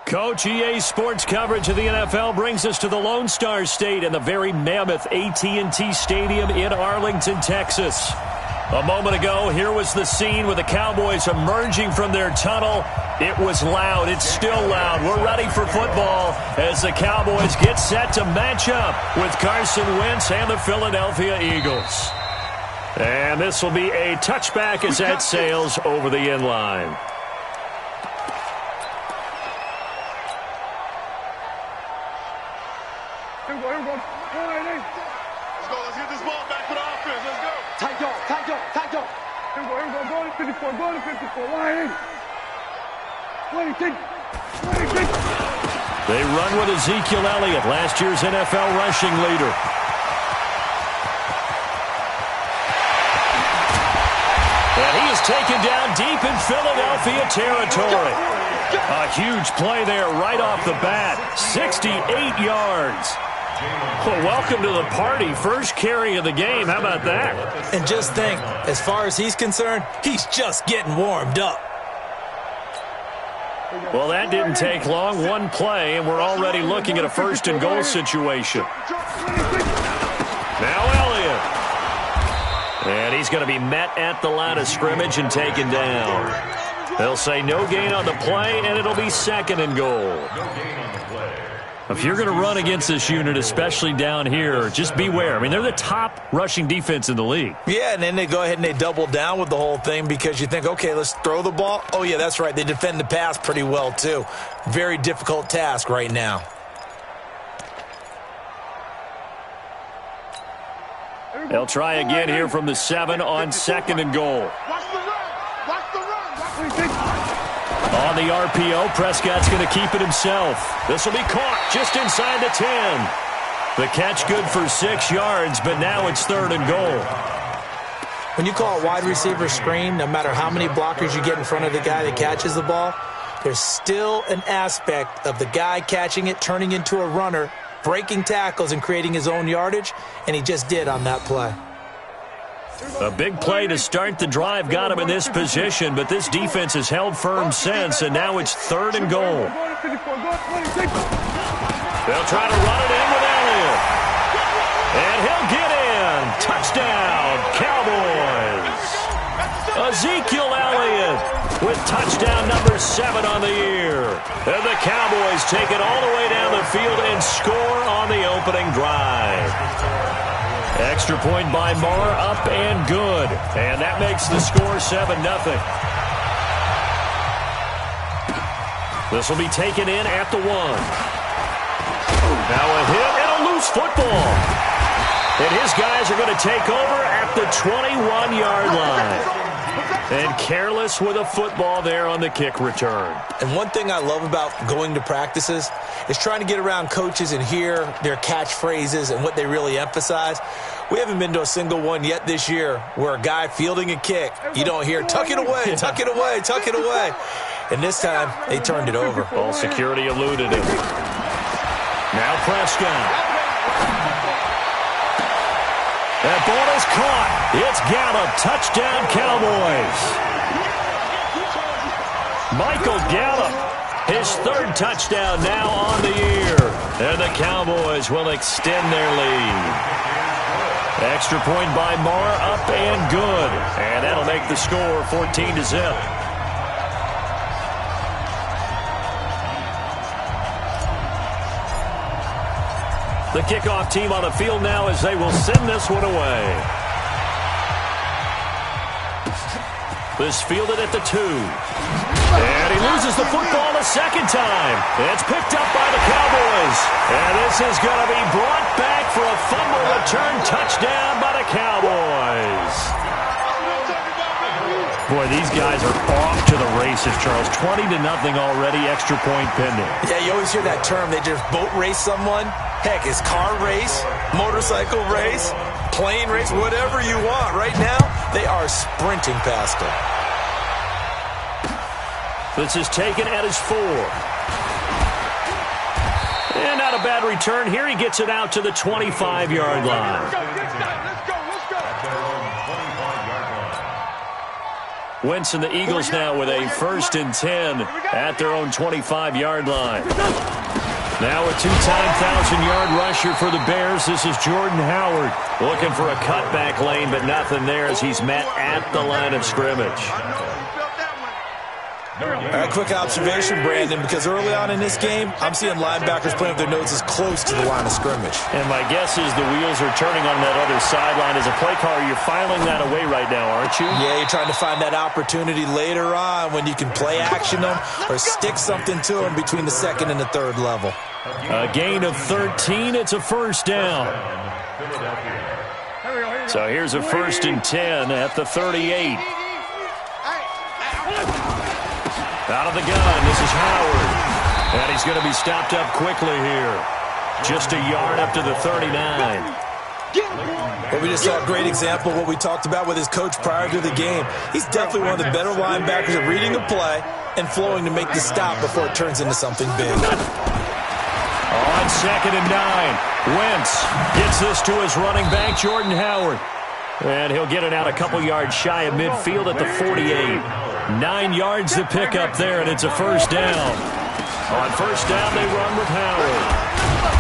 Coach, EA Sports coverage of the NFL brings us to the Lone Star State and the very mammoth AT&T Stadium in Arlington, Texas. A moment ago, here was the scene with the Cowboys emerging from their tunnel. It was loud. It's still loud. We're ready for football as the Cowboys get set to match up with Carson Wentz and the Philadelphia Eagles. And this will be a touchback as that sails over the end line. Let's get this ball back for the offense. Let's go. Tight dog. Go to 54, go to 54. Why? They run with Ezekiel Elliott, last year's NFL rushing leader. And he is taken down deep in Philadelphia territory. A huge play there right off the bat. 68 yards. Well, welcome to the party. First carry of the game. How about that? And just think, as far as he's concerned, he's just getting warmed up. Well, that didn't take long. One play, and we're already looking at a first-and-goal situation. Now Elliott. And he's going to be met at the line of scrimmage and taken down. They'll say no gain on the play, and it'll be second and goal. If you're going to run against this unit, especially down here, just beware. I mean, they're the top rushing defense in the league. Yeah, and then they go ahead and they double down with the whole thing because you think, okay, let's throw the ball. Oh, yeah, that's right. They defend the pass pretty well, too. Very difficult task right now. They'll try again here from the 7 on second and goal. Watch the run. On the RPO, Prescott's going to keep it himself. This will be caught just inside the 10. The catch good for 6 yards, but now it's third and goal. When you call a wide receiver screen, no matter how many blockers you get in front of the guy that catches the ball, there's still an aspect of the guy catching it, turning into a runner, breaking tackles and creating his own yardage, and he just did on that play. A big play to start the drive got him in this position, but this defense has held firm since, and now it's third and goal. They'll try to run it in with Elliott. And he'll get in. Touchdown, Cowboys. Ezekiel Elliott with touchdown number 7 on the year. And the Cowboys take it all the way down the field and score on the opening drive. Extra point by Marr, up and good. And that makes the score 7-0. This will be taken in at the 1. Now a hit and a loose football. And his guys are going to take over at the 21-yard line. And careless with a football there on the kick return. And one thing I love about going to practices is trying to get around coaches and hear their catchphrases and what they really emphasize. We haven't been to a single one yet this year where a guy fielding a kick, you don't hear, tuck it away, tuck it away, tuck it away. And this time, they turned it over. Ball security eluded it. Now Prescott. That ball is caught. It's Gallup. Touchdown, Cowboys. Michael Gallup, his 3rd touchdown now on the year. And the Cowboys will extend their lead. Extra point by Marr, up and good. And that'll make the score 14-0. The kickoff team on the field now as they will send this one away. This fielded at the 2. And he loses the football a second time. It's picked up by the Cowboys. And this is going to be brought back for a fumble return touchdown by the Cowboys. Boy, these guys are off to the races, Charles. 20-0 already, extra point pending. Yeah, you always hear that term. They just boat race someone. Heck, it's car race, motorcycle race, plane race, whatever you want. Right now, they are sprinting past them. This is taken at his 4. And not a bad return here. He gets it out to the 25-yard line. Wentz and the Eagles now with a 1st and 10 at their own 25-yard line. Now a two-time 1,000-yard rusher for the Bears. This is Jordan Howard looking for a cutback lane, but nothing there as he's met at the line of scrimmage. A quick observation, Brandon, because early on in this game, I'm seeing linebackers playing with their noses close to the line of scrimmage. And my guess is the wheels are turning on that other sideline. As a play caller, you're filing that away right now, aren't you? Yeah, you're trying to find that opportunity later on when you can play action them or stick something to them between the 2nd and the 3rd level. A gain of 13. It's a 1st down. So here's a 1st and 10 at the 38. Out of the gun, this is Howard. And he's going to be stopped up quickly here. Just a yard up to the 39. Well, we just saw a great example of what we talked about with his coach prior to the game. He's definitely one of the better linebackers at reading a play and flowing to make the stop before it turns into something big. On 2nd and 9, Wentz gets this to his running back, Jordan Howard. And he'll get it out a couple yards shy of midfield at the 48. 9 yards to pick up there, and it's a 1st down. On 1st down, they run with Howard.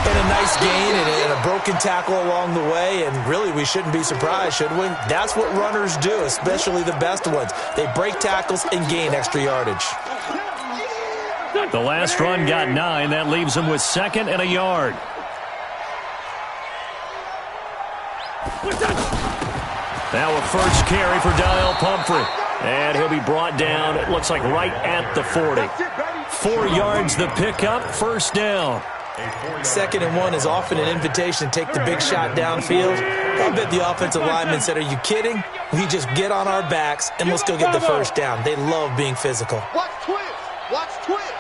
And a nice gain and a broken tackle along the way, and really we shouldn't be surprised, should we? That's what runners do, especially the best ones. They break tackles and gain extra yardage. The last run got 9. That leaves him with 2nd and a yard. Now a 1st carry for Daniel Pumphrey. And he'll be brought down, it looks like right at the 40. 4 yards the pickup, 1st down. 2nd and 1 is often an invitation to take the big shot downfield. I bet the offensive lineman said, are you kidding? We just get on our backs and let's go get the 1st down. They love being physical. Watch twist. Watch twist.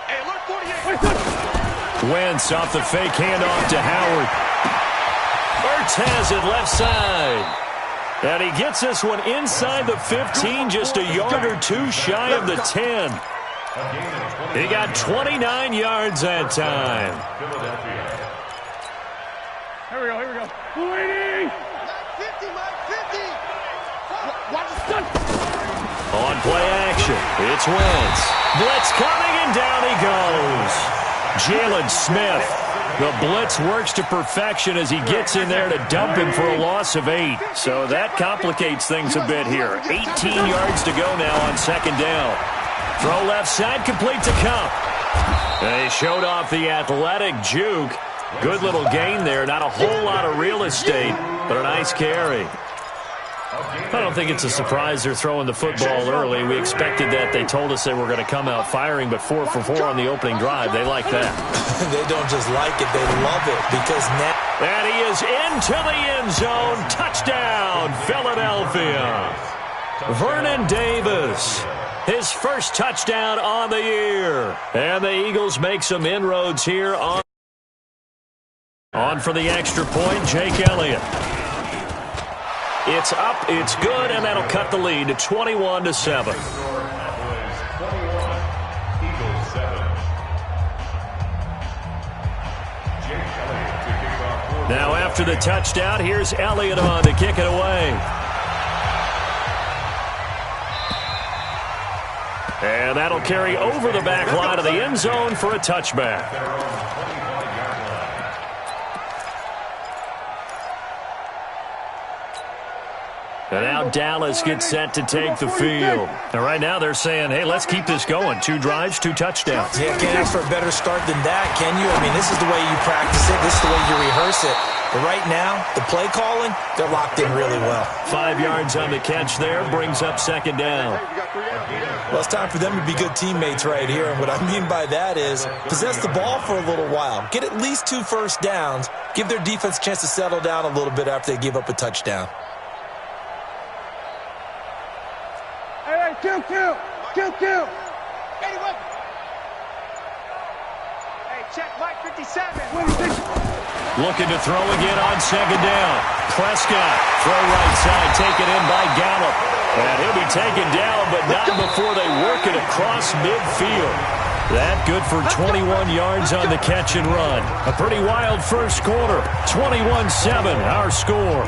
Hey, look, 48. Wentz off the fake handoff to Howard. Ertz has it left side. And he gets this one inside the 15, just a yard or 2 shy of the 10. He got 29 yards that time. Here we go. Waiting. 50, Mike, 50. Watch the stunt. On play action, it's Wentz. Blitz coming, and down he goes. Jalen Smith. The blitz works to perfection as he gets in there to dump him for a loss of 8. So that complicates things a bit here. 18 yards to go now on 2nd down. Throw left side, complete to Cup. They showed off the athletic juke. Good little gain there. Not a whole lot of real estate, but a nice carry. I don't think it's a surprise they're throwing the football early. We expected that. They told us they were going to come out firing, but 4 for 4 on the opening drive. They like that. They don't just like it, they love it because now... And he is into the end zone. Touchdown, Philadelphia. Vernon Davis, his 1st touchdown on the year. And the Eagles make some inroads here on for the extra point, Jake Elliott. It's up, it's good, and that'll cut the lead to 21-7. Now after the touchdown, here's Elliott on to kick it away. And that'll carry over the back line of the end zone for a touchback. And now Dallas gets set to take the field. And right now they're saying, hey, let's keep this going. 2 drives, 2 touchdowns. Yeah, can't ask for a better start than that, can you? I mean, this is the way you practice it. This is the way you rehearse it. But right now, the play calling, they're locked in really well. 5 yards on the catch there, brings up 2nd down. Well, it's time for them to be good teammates right here. And what I mean by that is possess the ball for a little while. Get at least 2 first downs. Give their defense a chance to settle down a little bit after they give up a touchdown. Kill. 81. Hey, check Mike 57. Looking to throw again on 2nd down. Prescott, throw right side, taken in by Gallup. And he'll be taken down, but not before they work it across midfield. That good for 21 yards on the catch and run. A pretty wild first quarter. 21-7, our score.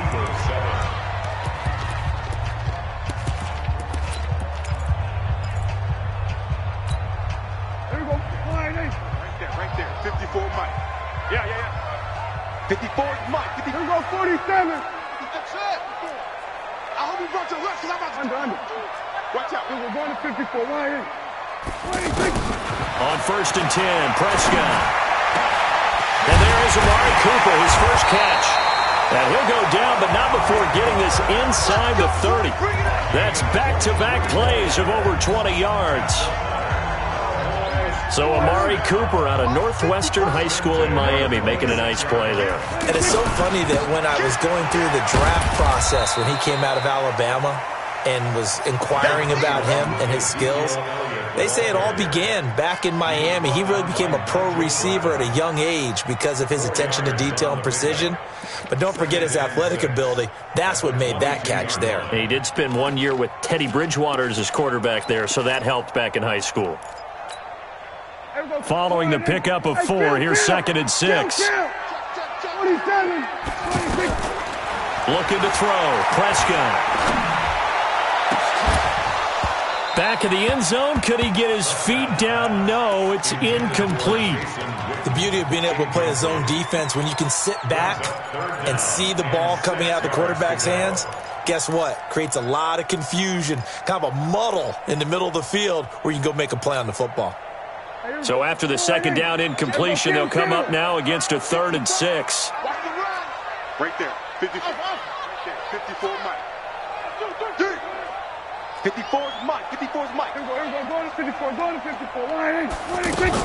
54 Mike. Yeah. 54 is Mike. Here we go, 47. That's it. I hope you brought your left because I'm about to... Under. Watch out. We're going to 54. Why? 26. On 1st and 10, Prescott. And there is Amari Cooper, his first catch. And he'll go down, but not before getting this inside the 30. That's back-to-back plays of over 20 yards. So Amari Cooper out of Northwestern High School in Miami making a nice play there. And it's so funny that when I was going through the draft process when he came out of Alabama and was inquiring about him and his skills, they say it all began back in Miami. He really became a pro receiver at a young age because of his attention to detail and precision. But don't forget his athletic ability. That's what made that catch there. He did spend 1 year with Teddy Bridgewater as his quarterback there, so that helped back in high school. Following the pickup of 4, here's 2nd and 6. 27. 26. Looking to throw. Prescott. Back in the end zone. Could he get his feet down? No, it's incomplete. The beauty of being able to play a zone defense when you can sit back and see the ball coming out of the quarterback's hands, guess what? Creates a lot of confusion, kind of a muddle in the middle of the field where you can go make a play on the football. So after the 2nd down incompletion, they'll come up now against a 3rd and 6. Right there. 54. 54 Mike. 54 is Mike. 54 is Mike. Here we go. Go to 54. Go to 54. 26.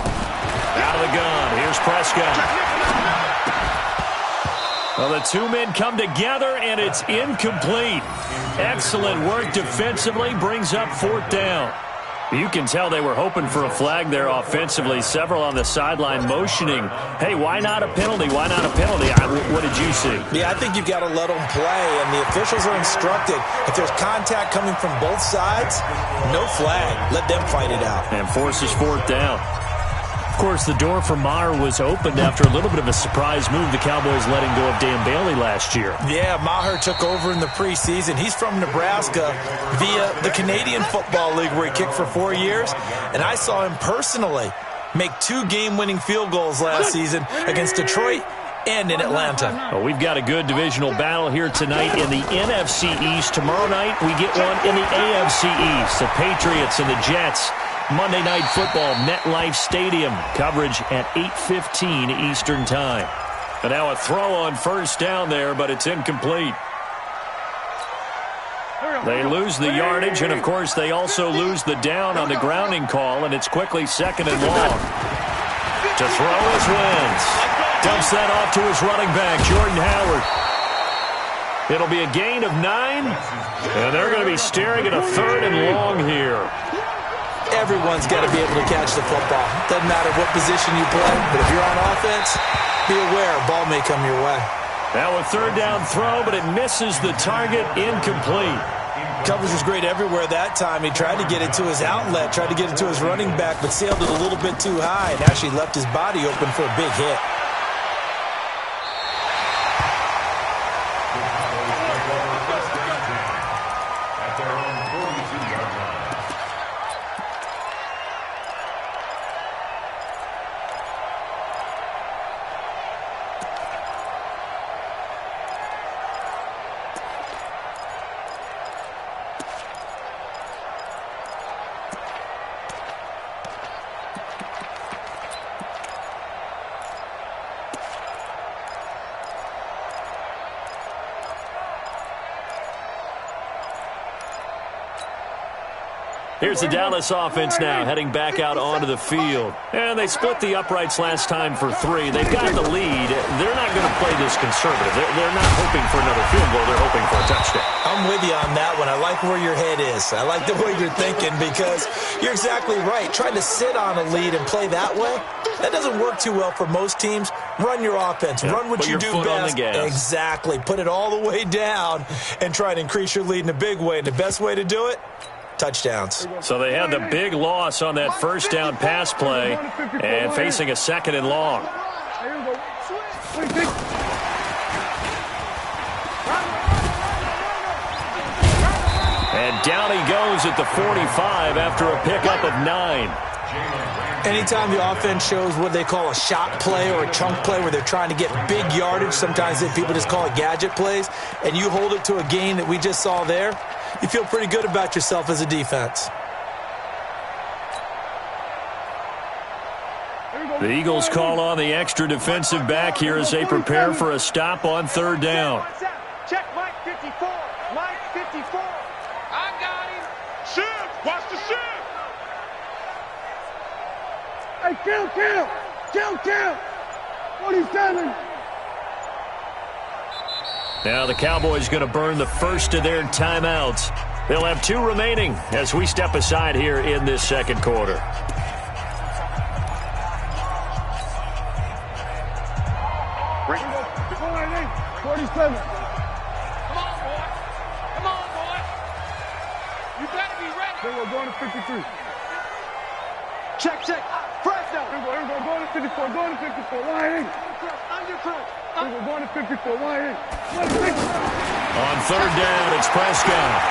Out of the gun. Here's Prescott. Well, the two men come together, and it's incomplete. Excellent work defensively. Brings up 4th down. You can tell they were hoping for a flag there offensively. Several on the sideline motioning, hey, why not a penalty? Why not a penalty? What did you see? Yeah, I think you've got to let them play, and the officials are instructed. If there's contact coming from both sides, no flag. Let them fight it out. And forces 4th down. Of course, the door for Maher was opened after a little bit of a surprise move. The Cowboys letting go of Dan Bailey last year. Yeah, Maher took over in the preseason. He's from Nebraska via the Canadian Football League where he kicked for 4 years. And I saw him personally make 2 game-winning field goals last season against Detroit and in Atlanta. Well, we've got a good divisional battle here tonight in the NFC East. Tomorrow night, we get one in the AFC East. The Patriots and the Jets. Monday Night Football, MetLife Stadium. Coverage at 8:15 Eastern Time. And now a throw on 1st down there, but it's incomplete. They lose the yardage, and, of course, they also lose the down on the grounding call, and it's quickly 2nd and long. To throw is Wentz. Dumps that off to his running back, Jordan Howard. It'll be a gain of 9, and they're going to be staring at a 3rd and long here. Everyone's got to be able to catch the football. Doesn't matter what position you play, but if you're on offense, be aware, ball may come your way. Now a 3rd down throw, but it misses the target, incomplete. Covers was great everywhere that time. He tried to get it to his outlet, tried to get it to his running back, but sailed it a little bit too high and actually left his body open for a big hit. Here's the Dallas offense now, heading back out onto the field. And they split the uprights last time for 3. They've got the lead. They're not going to play this conservative. They're not hoping for another field goal. They're hoping for a touchdown. I'm with you on that one. I like where your head is. I like the way you're thinking because you're exactly right. Trying to sit on a lead and play that way, that doesn't work too well for most teams. Run your offense. Run what you do best. Exactly. Put it all the way down and try to increase your lead in a big way. And the best way to do it, touchdowns. So they had the big loss on that 1st down pass play and facing a 2nd and long. And down he goes at the 45 after a pickup of 9. Anytime the offense shows what they call a shot play or a chunk play where they're trying to get big yardage, sometimes people just call it gadget plays, and you hold it to a gain that we just saw there, you feel pretty good about yourself as a defense. The Eagles call on the extra defensive back here as they prepare for a stop on third down. Check Mike 54. Mike 54. I got him. Shift. Watch the shift. Hey, kill. 47. Now the Cowboys going to burn the first of their timeouts. They'll have 2 remaining as we step aside here in this second quarter. Bring it up. 47. Come on, boy. You better be ready. Then we're going to 53. Check. Fresno. We're going to 54. Going to 54. Line in. Undercross. We're going to 54. Line in. On third down, it's Prescott.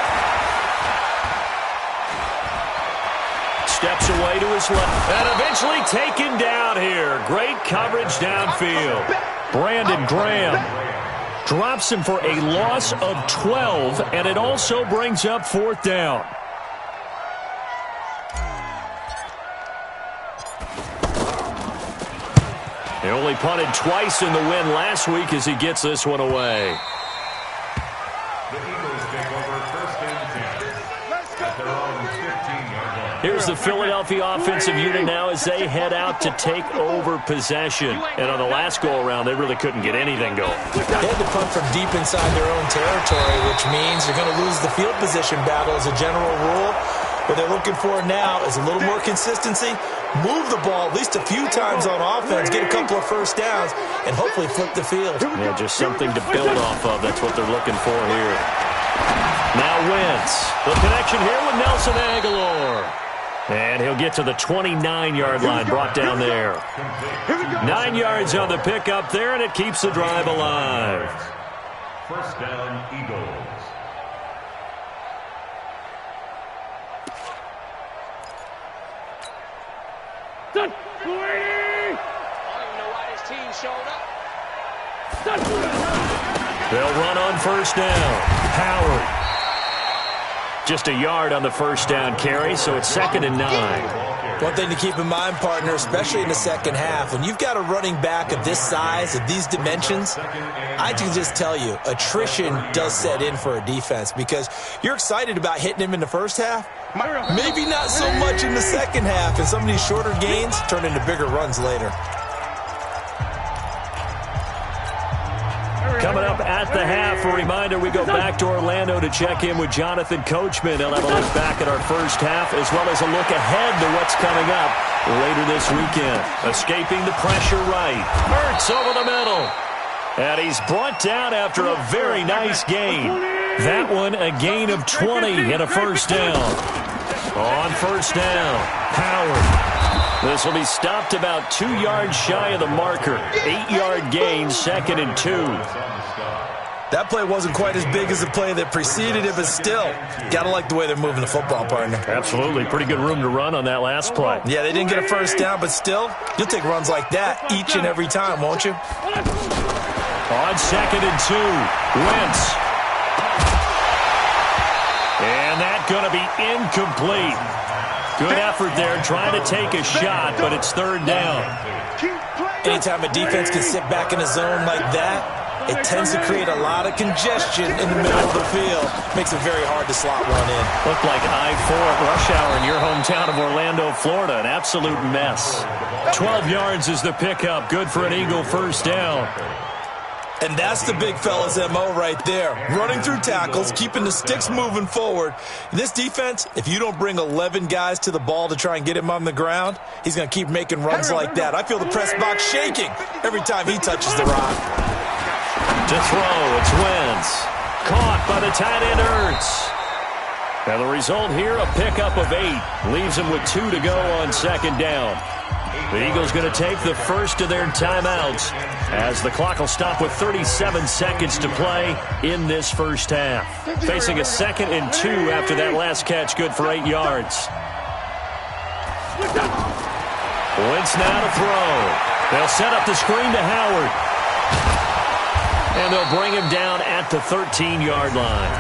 Steps away to his left. And eventually taken down here. Great coverage downfield. Brandon Graham drops him for a loss of 12, and it also brings up fourth down. He only punted twice in the win last week as he gets this one away. Here's the Philadelphia offensive unit now as they head out to take over possession. And on the last go-around, they really couldn't get anything going. They had to punt from deep inside their own territory, which means they're going to lose the field position battle as a general rule. What they're looking for now is a little more consistency, move the ball at least a few times on offense, get a couple of first downs, and hopefully flip the field. Yeah, just something to build off of. That's what they're looking for here. Now Wentz. The connection here with Nelson Aguilar. And he'll get to the 29-yard line, brought down there. 9 yards on the pickup there, and it keeps the drive alive. First down, Eagles. I don't even know why this team showed up. They'll run on first down. Howard. Just a yard on the first down carry, so it's 2nd and 9. One thing to keep in mind, partner, especially in the second half, when you've got a running back of this size, of these dimensions, I can just tell you, attrition does set in for a defense because you're excited about hitting him in the first half. Maybe not so much in the second half, and some of these shorter gains turn into bigger runs later. Coming up at the half, a reminder, we go back to Orlando to check in with Jonathan Coachman. He'll have a look back at our first half as well as a look ahead to what's coming up later this weekend. Escaping the pressure right. Hurts over the middle. And he's brought down after a very nice gain. That one a gain of 20 and a first down. On first down, Howard. This will be stopped about 2 yards shy of the marker. 8-yard gain, 2nd and 2. That play wasn't quite as big as the play that preceded it, but still, got to like the way they're moving the football, partner. Absolutely. Pretty good room to run on that last play. Yeah, they didn't get a first down, but still, you'll take runs like that each and every time, won't you? On 2nd and 2, Wentz. And that's going to be incomplete. Good effort there, trying to take a shot, but it's third down. Anytime a defense can sit back in a zone like that, it tends to create a lot of congestion in the middle of the field. Makes it very hard to slot one in. Looked like I-4 at rush hour in your hometown of Orlando, Florida. An absolute mess. 12 yards is the pickup. Good for an Eagle first down. And that's the big fella's MO right there. Running through tackles, keeping the sticks moving forward. This defense, if you don't bring 11 guys to the ball to try and get him on the ground, he's going to keep making runs like that. I feel the press box shaking every time he touches the rock. To throw, it's Wentz. Caught by the tight end Ertz. And the result here, a pickup of 8. Leaves him with 2 to go on second down. The Eagles going to take the first of their timeouts as the clock will stop with 37 seconds to play in this first half. Facing a 2nd and 2 after that last catch, good for 8 yards. Wentz now to throw. They'll set up the screen to Howard. And they'll bring him down at the 13-yard line.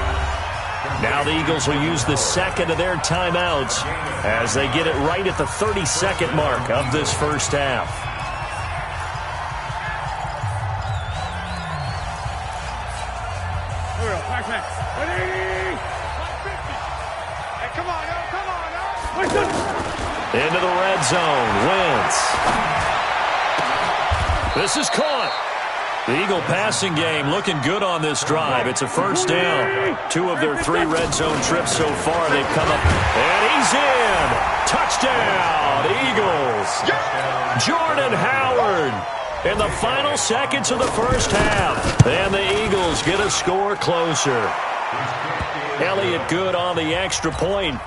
Now the Eagles will use the second of their timeouts as they get it right at the 30-second mark of this first half. Into the red zone. Wentz. This is caught. The Eagle passing game looking good on this drive. It's a first down. 2 of their 3 red zone trips so far. They've come up. And he's in. Touchdown, Eagles. Jordan Howard in the final seconds of the first half. And the Eagles get a score closer. Elliott good on the extra point.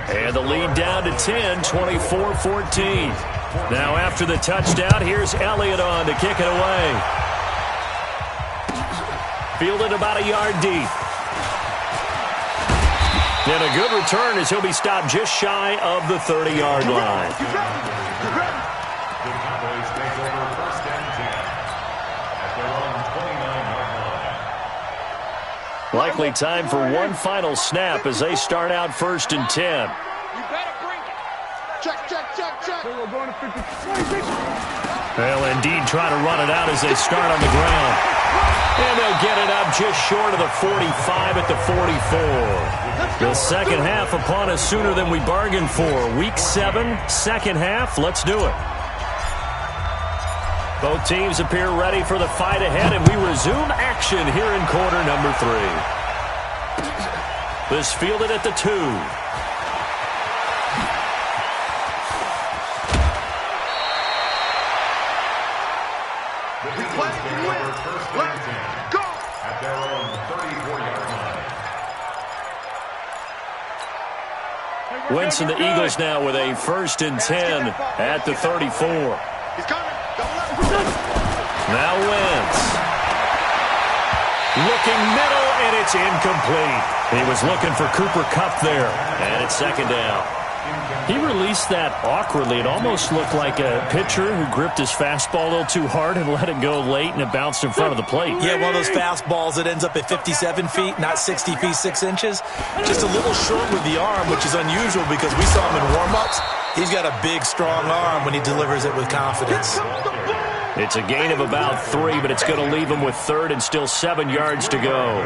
And the lead down to 10, 24-14. Now after the touchdown, here's Elliott on to kick it away. Fielded about a yard deep. And a good return as he'll be stopped just shy of the 30-yard line. The Cowboys take over first and 10 at their own 29-yard line. Likely time for one final snap as they start out first and 10. You better bring it. Check. We're going to 50. They'll indeed try to run it out as they start on the ground. And they'll get it up just short of the 45 at the 44. The second half upon us sooner than we bargained for. Week 7, second half. Let's do it. Both teams appear ready for the fight ahead, and we resume action here in quarter number 3. This fielded at the 2. At their own 34-yard line. Wentz and the Eagles now with a first and 10 at the 34. He's coming. Now Wentz. Looking middle, and it's incomplete. He was looking for Cooper Kupp there, and it's second down. He released that awkwardly. It almost looked like a pitcher who gripped his fastball a little too hard and let it go late, and it bounced in front of the plate. Yeah, one of those fastballs that ends up at 57 feet, not 60 feet, 6 inches. Just a little short with the arm, which is unusual because we saw him in warm-ups. He's got a big, strong arm when he delivers it with confidence. It's a gain of about 3, but it's going to leave him with third and still 7 yards to go.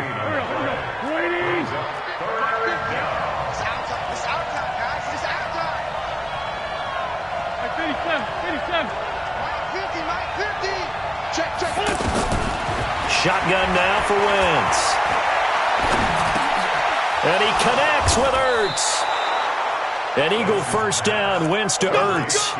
Shotgun now for Wentz. And he connects with Ertz. An Eagle first down, Wentz to Ertz.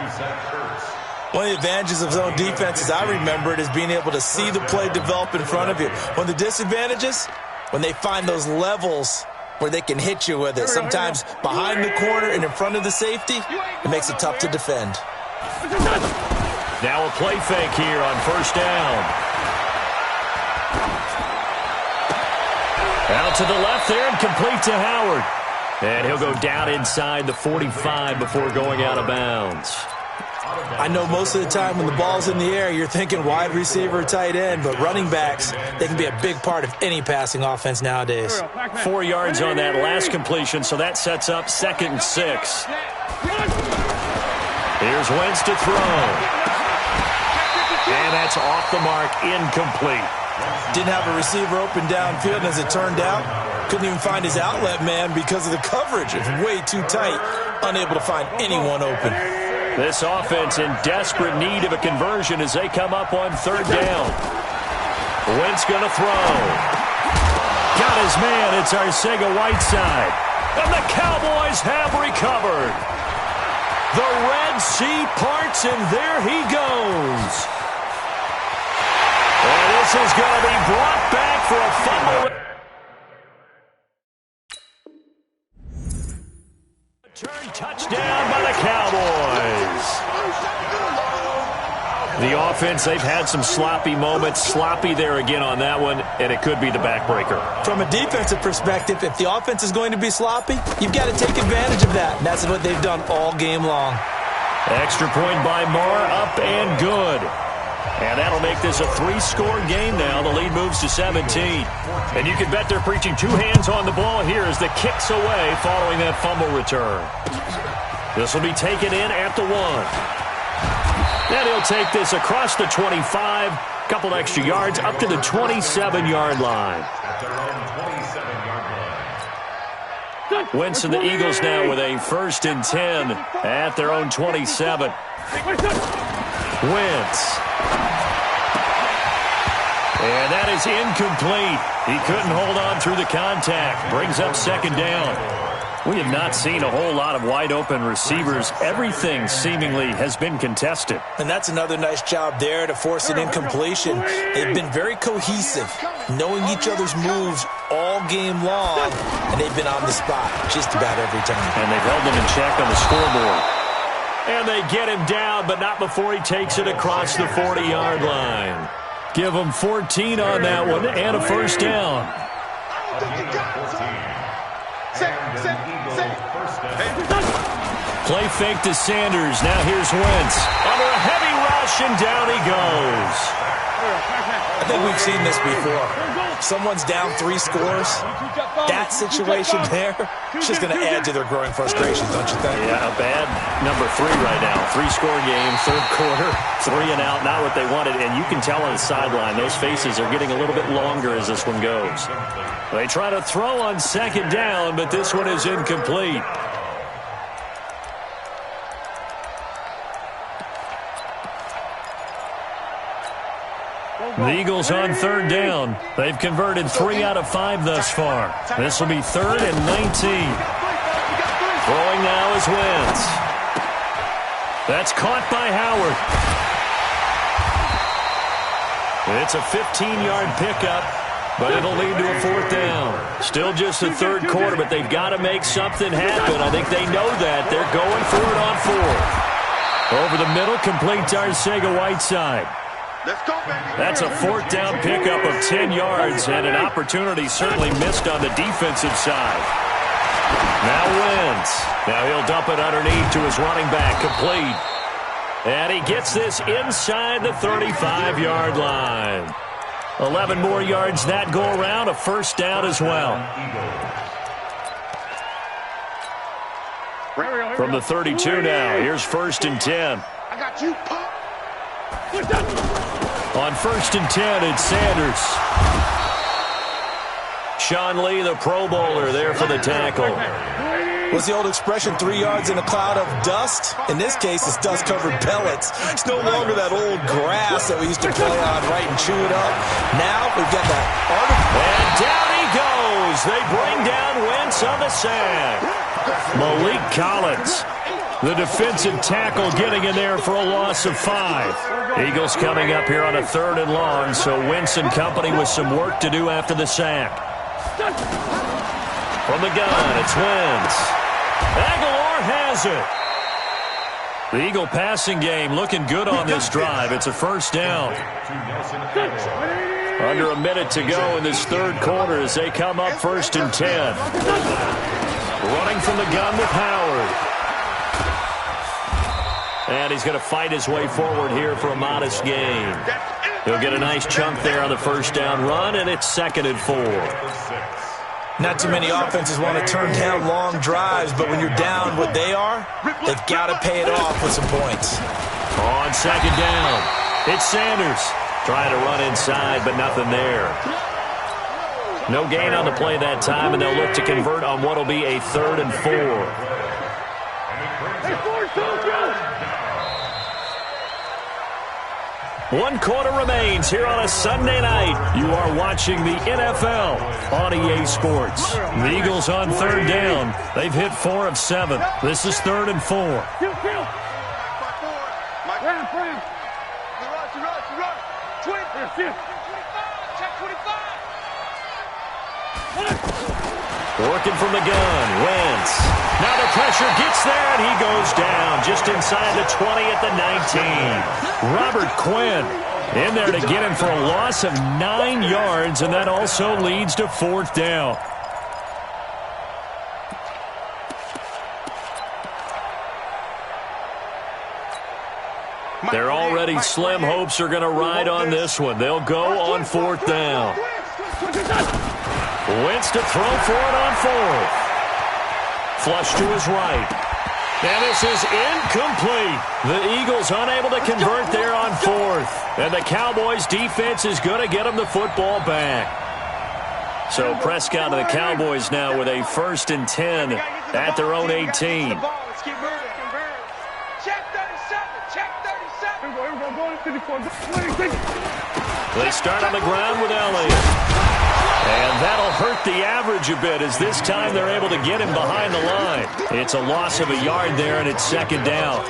One of the advantages of zone defense, as I remember it, is being able to see the play develop in front of you. One of the disadvantages, when they find those levels where they can hit you with it, sometimes behind the corner and in front of the safety, it makes it tough to defend. Now a play fake here on first down. Out to the left there and complete to Howard. And he'll go down inside the 45 before going out of bounds. I know most of the time when the ball's in the air, you're thinking wide receiver or tight end, but running backs, they can be a big part of any passing offense nowadays. 4 yards on that last completion, so that sets up second and 6. Here's Wentz to throw. And that's off the mark, incomplete. Didn't have a receiver open downfield, and as it turned out, couldn't even find his outlet man because of the coverage. It's way too tight, unable to find anyone open. This offense in desperate need of a conversion as they come up on third down. Wentz going to throw. Got his man. It's Arcega-Whiteside. And the Cowboys have recovered. The Red Sea parts, and there he goes. And this is going to be brought back for a fumble. Return touchdown by the Cowboys. The offense, they've had some sloppy moments. Sloppy there again on that one, and it could be the backbreaker. From a defensive perspective, if the offense is going to be sloppy, you've got to take advantage of that. And that's what they've done all game long. Extra point by Marr, up and good. And that'll make this a 3-score game now. The lead moves to 17. And you can bet they're preaching 2 hands on the ball here as the kick's away following that fumble return. This will be taken in at the 1. And he'll take this across the 25. Couple extra yards up to the 27-yard line. Wentz and the Eagles now with a 1st and 10 at their own 27. Wentz. And that is incomplete. He couldn't hold on through the contact. Brings up 2nd down. We have not seen a whole lot of wide-open receivers. Everything seemingly has been contested. And that's another nice job there to force an incompletion. They've been very cohesive, knowing each other's moves all game long, and they've been on the spot just about every time. And they've held them in check on the scoreboard. And they get him down, but not before he takes it across the 40-yard line. Give him 14 on that one and a 1st down. Play fake to Sanders. Now here's Wentz. Under a heavy rush, and down he goes. I think we've seen this before. Someone's down 3 scores. That situation there is just going to add to their growing frustrations, don't you think? Yeah, a bad number 3 right now. 3-score game, 3rd quarter, 3 and out, not what they wanted. And you can tell on the sideline, those faces are getting a little bit longer as this one goes. They try to throw on 2nd down, but this one is incomplete. The Eagles on 3rd down. They've converted 3 out of 5 thus far. This will be 3rd and 19. Throwing now is Wentz. That's caught by Howard. It's a 15-yard pickup, but it'll lead to a 4th down. Still just the 3rd quarter, but they've got to make something happen. I think they know that. They're going for it on 4th. Over the middle, complete to Arcega-Whiteside. That's a 4th down pickup of 10 yards and an opportunity certainly missed on the defensive side. Now Wentz. Now he'll dump it underneath to his running back, complete. And he gets this inside the 35-yard line. 11 more yards that go around, a 1st down as well. From the 32 now, here's 1st and 10. I got you, Pop. On 1st and 10, it's Sanders. Sean Lee, the Pro Bowler, there for the tackle. What's the old expression, 3 yards in a cloud of dust? In this case, it's dust-covered pellets. It's no longer that old grass that we used to play on, right, and chew it up. Now we've got that and down he goes. They bring down Wentz on the sack. Malik Collins, the defensive tackle, getting in there for a loss of 5. Eagles coming up here on a 3rd and long, so Wentz and company with some work to do after the sack. From the gun, it's Wentz. Aguilar has it. The Eagle passing game looking good on this drive. It's a 1st down. Under a minute to go in this 3rd quarter as they come up 1st and 10. Running from the gun with Howard. And he's going to fight his way forward here for a modest gain. He'll get a nice chunk there on the 1st down run, and it's 2nd and 4. Not too many offenses want to turn down long drives, but when you're down what they are, they've got to pay it off with some points. On 2nd down, it's Sanders. Trying to run inside, but nothing there. No gain on the play that time, and they'll look to convert on what will be a 3rd and 4. 1 quarter remains here on a Sunday night. You are watching the NFL on EA Sports. The Eagles on 3rd down. They've hit 4 of 7. This is 3rd and 4. Working from the gun, Wentz. Now the pressure gets there, and he goes down just inside the 20 at the 19. Robert Quinn in there to get him for a loss of 9 yards, and that also leads to 4th down. Their already slim hopes are going to ride on this one. They'll go on 4th down. Wentz to throw for it on 4th. Flush to his right. And this is incomplete. The Eagles unable to convert there on 4th. And the Cowboys' defense is going to get them the football back. So Prescott and the Cowboys now with a 1st and 10 at their own 18. Check 37. Check 37. They start on the ground with Elliott. And that'll hurt the average a bit as this time they're able to get him behind the line. It's a loss of a yard there, and it's 2nd down.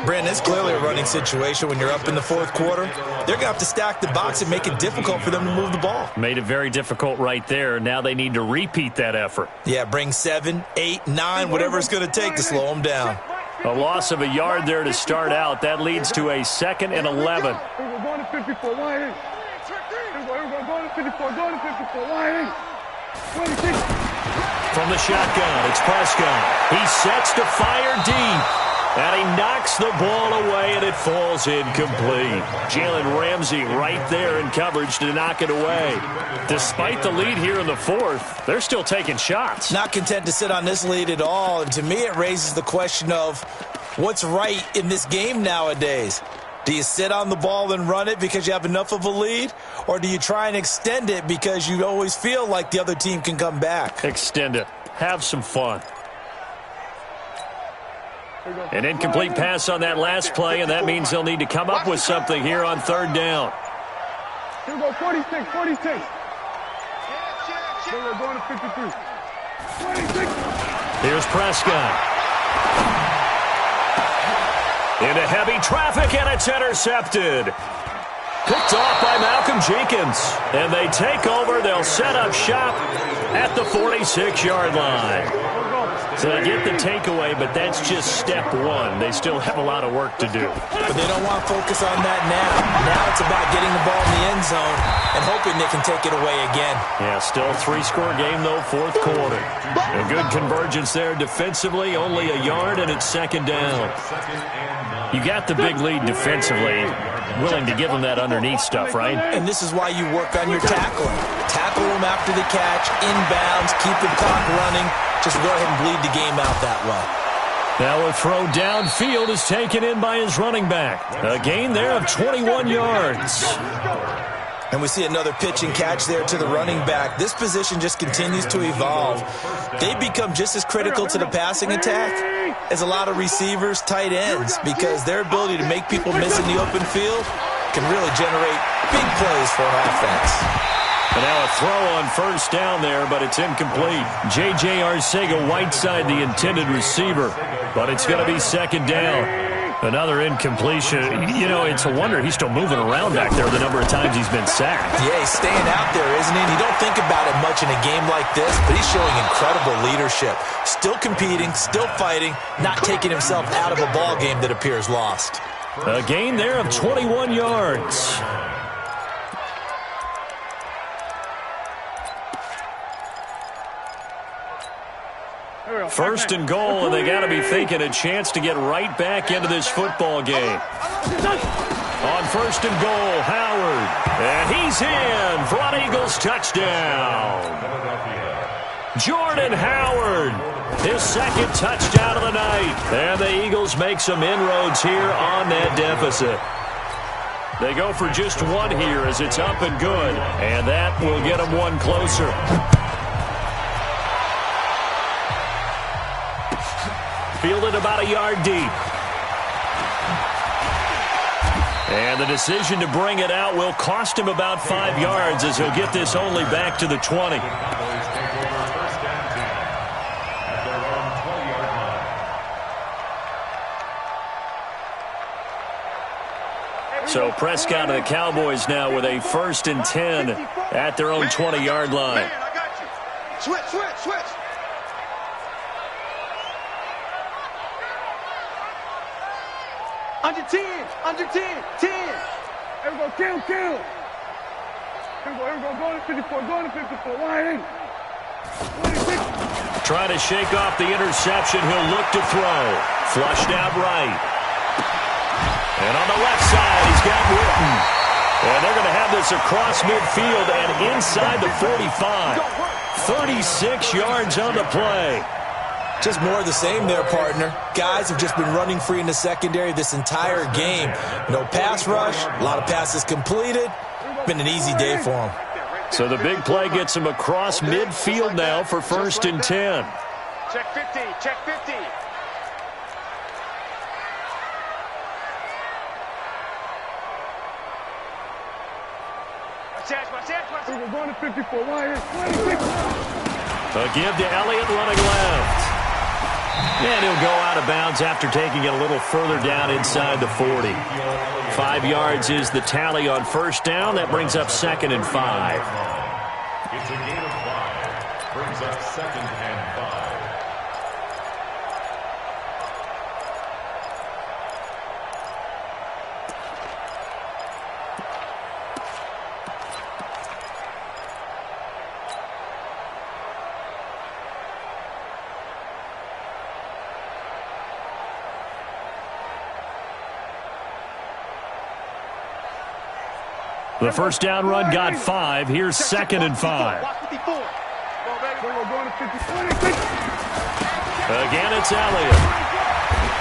Brandon, it's clearly a running situation when you're up in the 4th quarter. They're going to have to stack the box and make it difficult for them to move the ball. Made it very difficult right there. Now they need to repeat that effort. Yeah, bring 7, 8, 9, whatever it's going to take to slow them down. A loss of a yard there to start out. That leads to a 2nd and 11. We're going to 54. Why ain't? We're going to 54. Going to 54. Why ain't? 26. From the shotgun, it's Prescott. He sets to fire deep. And he knocks the ball away, and it falls incomplete. Jalen Ramsey right there in coverage to knock it away. Despite the lead here in the 4th, they're still taking shots. Not content to sit on this lead at all. And to me, it raises the question of what's right in this game nowadays. Do you sit on the ball and run it because you have enough of a lead? Or do you try and extend it because you always feel like the other team can come back? Extend it. Have some fun. An incomplete pass on that last play, and that means they'll need to come up with something here on 3rd down. Here we go, 46. We're going to 53. 26. Here's Prescott. Into heavy traffic, and it's intercepted. Picked off by Malcolm Jenkins. And they take over. They'll set up shop at the 46-yard line. So they get the takeaway, but that's just step 1. They still have a lot of work to do. But they don't want to focus on that now. Now it's about getting the ball in the end zone and hoping they can take it away again. Yeah, still a 3-score game, though, 4th quarter. A good convergence there defensively, only a yard, and it's 2nd down. You got the big lead defensively. Willing to give them that underneath stuff, right? And this is why you work on your tackling. Tackle them after the catch, inbounds, keep the clock running. Just go ahead and bleed the game out that way. Now a throw downfield is taken in by his running back. A gain there of 21 yards. And we see another pitch and catch there to the running back. This position just continues to evolve. They become just as critical to the passing attack as a lot of receivers, tight ends, because their ability to make people miss in the open field can really generate big plays for an offense. And now a throw on 1st down there, but it's incomplete. J.J. Arcega-Whiteside, the intended receiver, but it's going to be 2nd down. Another incompletion. You know, it's a wonder he's still moving around back there the number of times he's been sacked. Yeah, he's staying out there, isn't he? You don't think about it much in a game like this, but he's showing incredible leadership. Still competing, still fighting, not taking himself out of a ball game that appears lost. A gain there of 21 yards. First and goal, and they got to be thinking a chance to get right back into this football game. On 1st and goal, Howard. And he's in for an Eagles touchdown. Jordan Howard, his 2nd touchdown of the night. And the Eagles make some inroads here on that deficit. They go for just 1 here as it's up and good. And that will get them 1 closer. Fielded about a yard deep. And the decision to bring it out will cost him about 5 yards as he'll get this only back to the 20. So Prescott and the Cowboys now with a 1st and 10 at their own 20-yard line. Man, I got you. Switch. Under 10. 10. Here we go, kill. Here we go, going to 54. Why ain't? 26. Trying to shake off the interception. He'll look to throw. Flushed out right. And on the left side, he's got Witten. And they're going to have this across midfield and inside the 45. 36 yards on the play. Just more of the same there, partner. Guys have just been running free in the secondary this entire game. No pass rush, a lot of passes completed. Been an easy day for them. So the big play gets him across midfield now for 1st and 10. Check 50, check 50. We're going to 54. Why is 26? A give to Elliott running left. And he'll go out of bounds after taking it a little further down inside the 40. 5 yards is the tally on 1st down. That brings up 2nd and 5. It's a gain of 5. Brings up 2nd and 5. The 1st down run got 5. Here's 2nd and 5. Again, it's Elliott.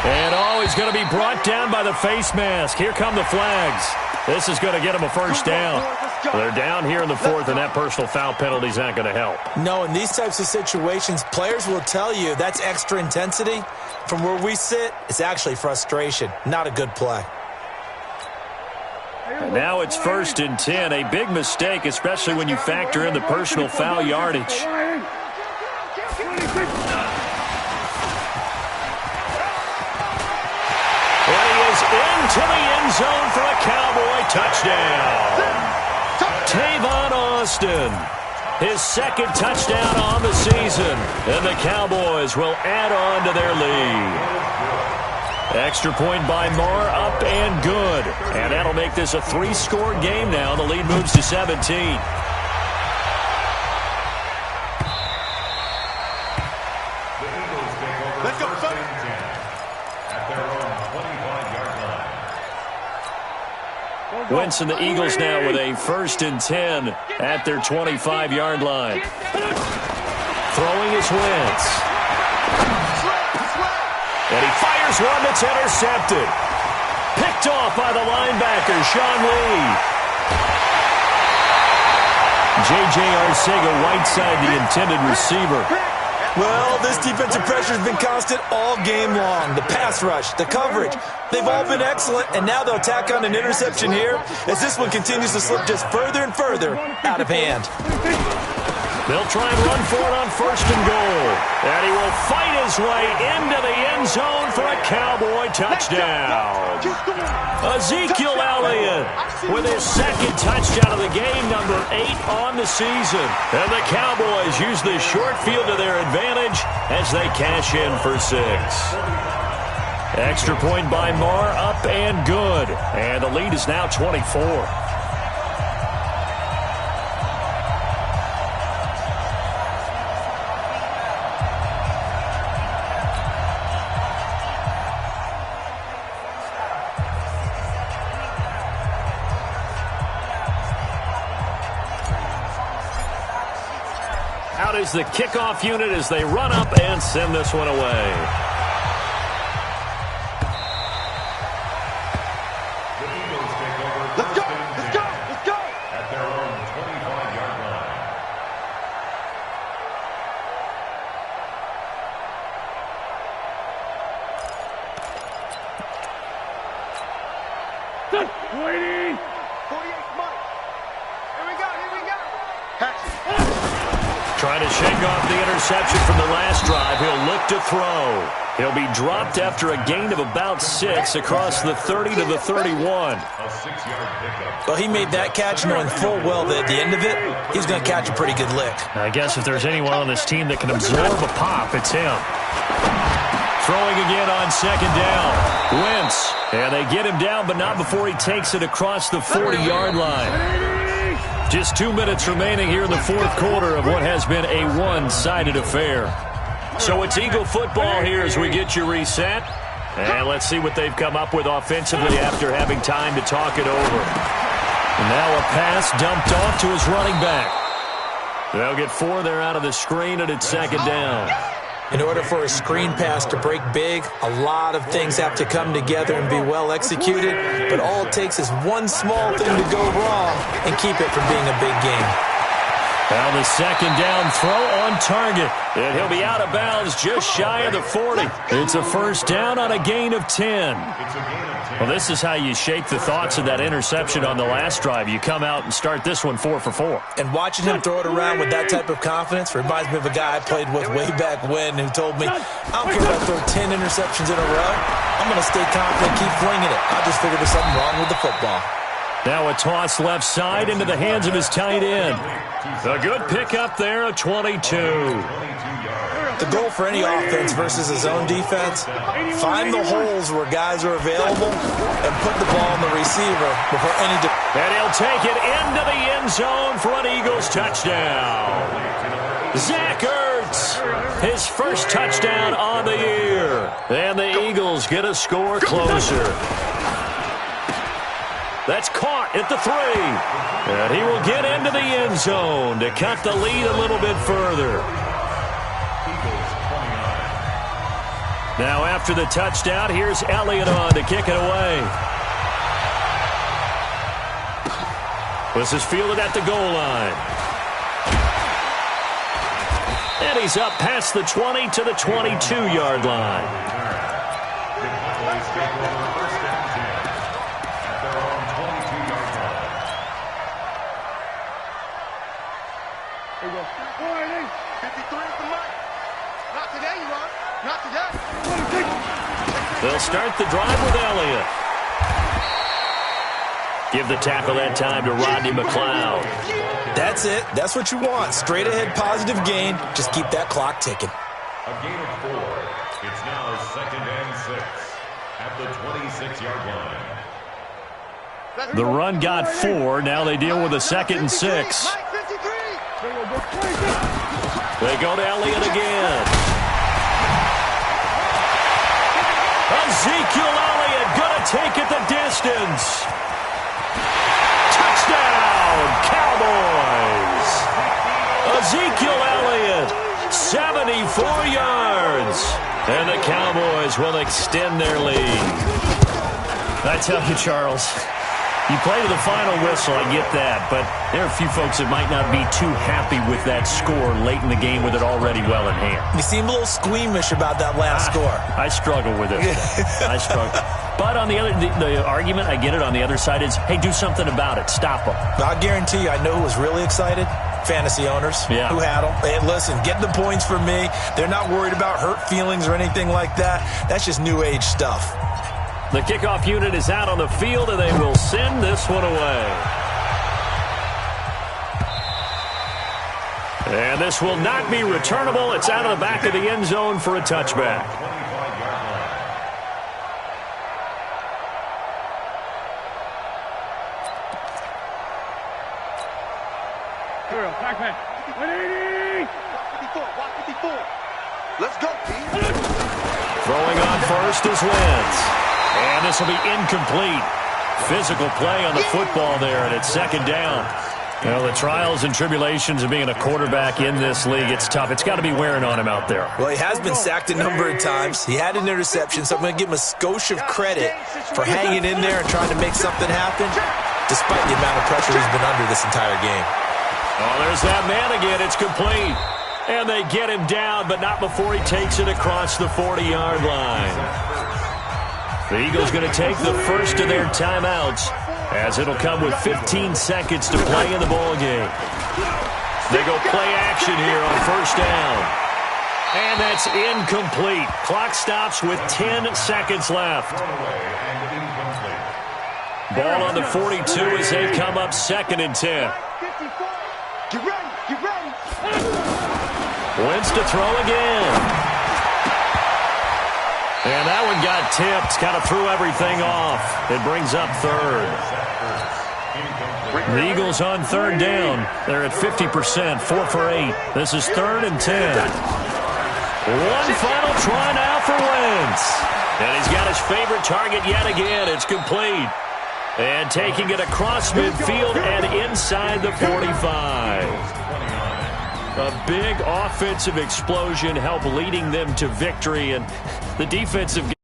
And, he's going to be brought down by the face mask. Here come the flags. This is going to get him a 1st down. They're down here in the 4th, and that personal foul penalty is not going to help. No, in these types of situations, players will tell you that's extra intensity. From where we sit, it's actually frustration. Not a good play. And now it's 1st and 10. A big mistake, especially when you factor in the personal foul yardage. And he is into the end zone for a Cowboy touchdown. Tavon Austin, his 2nd touchdown on the season. And the Cowboys will add on to their lead. Extra point by Marr, up and good. And that'll make this a 3-score game now. The lead moves to 17. Let's go, son. At their own 25-yard line. Wentz and the Eagles now with a 1st and 10 at their 25-yard line. Throwing is Wentz. And he fires one that's intercepted. Picked off by the linebacker, Sean Lee. J.J. Arcega-Whiteside, the intended receiver. Well, this defensive pressure has been constant all game long. The pass rush, the coverage, they've all been excellent, and now they'll tack on an interception here as this one continues to slip just further and further out of hand. They'll try and run for it on 1st and goal. And he will fight his way into the end zone for a Cowboy touchdown. Ezekiel Elliott with his 2nd touchdown of the game, number 8 on the season. And the Cowboys use this short field to their advantage as they cash in for 6. Extra point by Marr, up and good. And the lead is now 24. Out is the kickoff unit as they run up and send this one away. The Eagles take over. Let's go, let's go, let's go. At their own 25-yard line. waiting. 48 Mike. Here we go, here we go. Pass. Trying to shake off the interception from the last drive. He'll look to throw. He'll be dropped after a gain of about 6 across the 30 to the 31. A 6-yard pickup. Well, he made that catch knowing full well that at the end of it, he's going to catch a pretty good lick. I guess if there's anyone on this team that can absorb a pop, it's him. Throwing again on 2nd down. Wentz. And they get him down, but not before he takes it across the 40-yard line. Just 2 minutes remaining here in the 4th quarter of what has been a one-sided affair. So it's Eagle football here as we get you reset. And let's see what they've come up with offensively after having time to talk it over. And now a pass dumped off to his running back. They'll get 4 there out of the screen, and it's second down. In order for a screen pass to break big, a lot of things have to come together and be well executed, but all it takes is one small thing to go wrong and keep it from being a big game. Now the second down throw on target. And he'll be out of bounds just shy of the 40. It's a first down on a gain of 10. Well, this is how you shake the thoughts of that interception on the last drive. You come out and start this one 4 for 4. And watching him throw it around with that type of confidence reminds me of a guy I played with way back when who told me, I don't care if I throw 10 interceptions in a row. I'm going to stay confident, keep flinging it. I just figured there's something wrong with the football. Now a toss left side into the hands of his tight end. A good pickup there, a 22. The goal for any offense versus his own defense, find the holes where guys are available and put the ball on the receiver before any... And he'll take it into the end zone for an Eagles touchdown. Zach Ertz, his first touchdown on the year. And the Eagles get a score closer. That's caught at the 3. And he will get into the end zone to cut the lead a little bit further. Now after the touchdown, here's Elliott on to kick it away. This is fielded at the goal line. And he's up past the 20 to the 22-yard line. They'll start the drive with Elliott. Give the tackle that time to Rodney McLeod. That's it. That's what you want. Straight ahead positive gain. Just keep that clock ticking. A gain of 4. It's now 2nd and 6 at the 26-yard line. The run got 4. Now they deal with a 2nd and 6. They go to Elliott again. Ezekiel Elliott going to take it the distance. Touchdown, Cowboys. Ezekiel Elliott, 74 yards. And the Cowboys will extend their lead. I tell you, Charles, you play to the final whistle, I get that, but there are a few folks that might not be too happy with that score late in the game with it already well in hand. You seem a little squeamish about that last score. I struggle with it. I struggle. But on the other, the argument, I get it, on the other side is, hey, do something about it. Stop them. I guarantee you, I know who was really excited. Fantasy owners who had them. Hey, listen, get the points for me. They're not worried about hurt feelings or anything like that. That's just new age stuff. The kickoff unit is out on the field, and they will send this one away. And this will not be returnable. It's out of the back of the end zone for a touchback. Let's go, team. Throwing on first is Wentz. And this will be incomplete. Physical play on the football there, and it's 2nd down. You know, the trials and tribulations of being a quarterback in this league, it's tough. It's got to be wearing on him out there. Well, he has been sacked a number of times. He had an interception, so I'm going to give him a skosh of credit for hanging in there and trying to make something happen, despite the amount of pressure he's been under this entire game. Oh, there's that man again. It's complete. And they get him down, but not before he takes it across the 40-yard line. The Eagles going to take the first of their timeouts, as it'll come with 15 seconds to play in the ballgame. They go play action here on first down. And that's incomplete. Clock stops with 10 seconds left. Ball on the 42 as they come up 2nd and 10. Get ready, get ready. Wentz to throw again. And that one got tipped, kind of threw everything off. It brings up 3rd. The Eagles on 3rd down. They're at 50%, 4 for 8. This is 3rd and 10. One final try now for Wentz. And he's got his favorite target yet again. It's complete. And taking it across midfield and inside the 45. A big offensive explosion helped leading them to victory. And the defensive